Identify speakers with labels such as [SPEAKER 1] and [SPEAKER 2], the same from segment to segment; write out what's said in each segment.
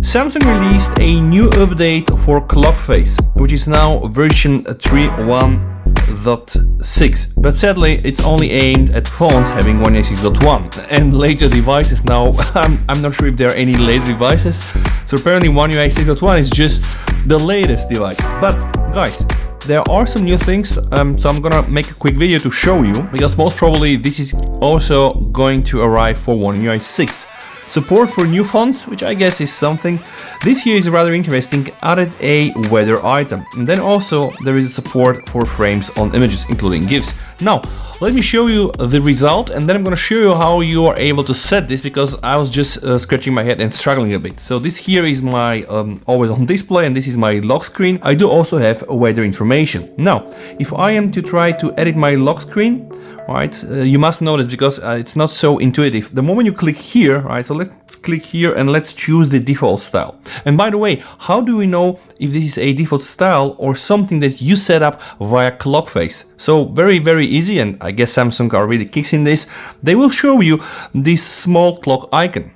[SPEAKER 1] Samsung released a new update for ClockFace, which is now version 3.1.6, but sadly it's only aimed at phones having One UI 6.1 and later devices. Now I'm not sure if there are any later devices, so apparently One UI 6.1 is just the latest devices. But guys, there are some new things, so I'm gonna make a quick video to show you, because most probably this is also going to arrive for One UI 6. Support for new fonts, which I guess is something. This here is rather interesting, added a weather item. And then also there is support for frames on images, including GIFs. Now, let me show you the result, and then I'm gonna show you how you are able to set this, because I was just scratching my head and struggling a bit. So this here is my always on display, and this is my lock screen. I do also have weather information. Now, if I am to try to edit my lock screen, right, you must notice, because it's not so intuitive. The moment you click here, right, so let's click here and let's choose the default style. And by the way, how do we know if this is a default style or something that you set up via ClockFace? So very easy, and I guess Samsung are really kicking this. They will show you this small clock icon.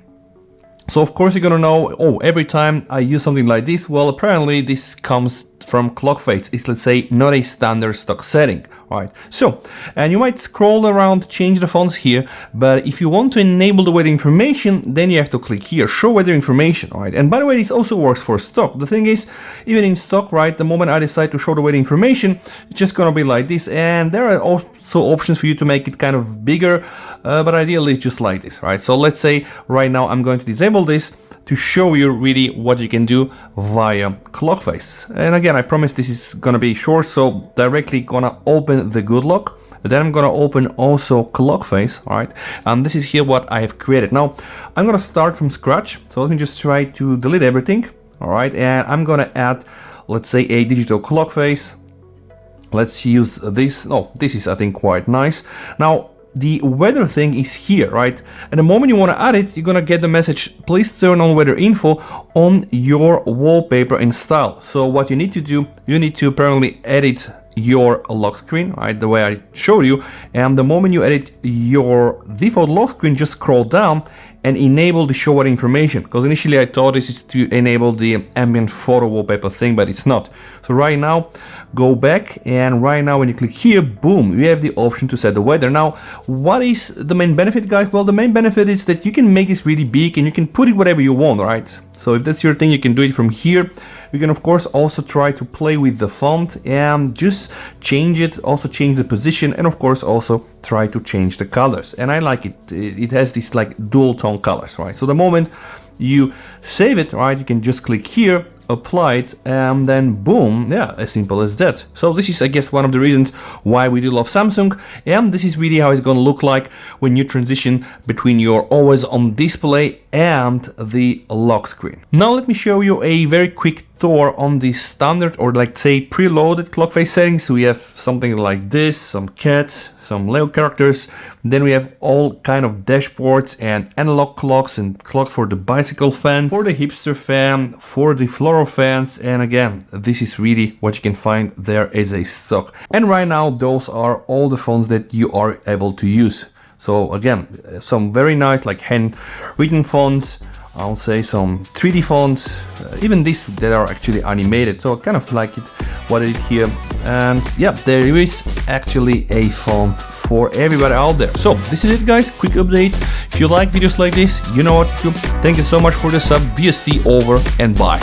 [SPEAKER 1] So of course you're gonna know, oh, every time I use something like this, well, apparently this comes from ClockFace. It's, let's say, not a standard stock setting, right? So, and you might scroll around, change the fonts here, but if you want to enable the weather information, then you have to click here, show weather information, right? And by the way, this also works for stock. The thing is, even in stock, right, the moment I decide to show the weather information, it's just gonna be like this, and there are also options for you to make it kind of bigger, but ideally just like this, right? So let's say right now I'm going to disable this to show you really what you can do via ClockFace. And again, I promise this is gonna be short, so directly gonna open the good lock. Then I'm gonna open also ClockFace, all right? And this is here what I have created. Now, I'm gonna start from scratch. So let me just try to delete everything, all right? And I'm gonna add, let's say, a digital ClockFace. Let's use this. Oh, this is, I think, quite nice. Now, the weather thing is here, right? And the moment you want to add it, you're gonna get the message, please turn on weather info on your wallpaper in style. So what you need to do, you need to apparently edit your lock screen, right, the way I showed you. And the moment you edit your default lock screen, just scroll down and enable the show weather information, because initially I thought this is to enable the ambient photo wallpaper thing, but it's not. So right now, go back, and right now when you click here, boom, you have the option to set the weather. Now, what is the main benefit, guys? Well, the main benefit is that you can make this really big and you can put it whatever you want, right? So if that's your thing, you can do it from here. You can of course also try to play with the font and just change it, also change the position, and of course also try to change the colors. And I like it. It has this like dual tone colors, right? So the moment you save it, right, you can just click here, apply it, and then boom, yeah, as simple as that. So this is, I guess, one of the reasons why we do love Samsung, and this is really how it's going to look like when you transition between your always on display and the lock screen. Now let me show you a very quick tour on the standard, or like say preloaded ClockFace settings. So we have something like this, some cats, some Lego characters, then we have all kind of dashboards and analog clocks and clocks for the bicycle fans, for the hipster fan, for the floral fans, and again, this is really what you can find there as a stock. And right now, those are all the fonts that you are able to use. So again, some very nice like handwritten fonts, I'll say some 3D fonts, even these that are actually animated. So I kind of like it, what I did here. And yeah, there is actually a font for everybody out there. So this is it, guys, quick update. If you like videos like this, you know what to do. Thank you so much for the sub. VST over and bye.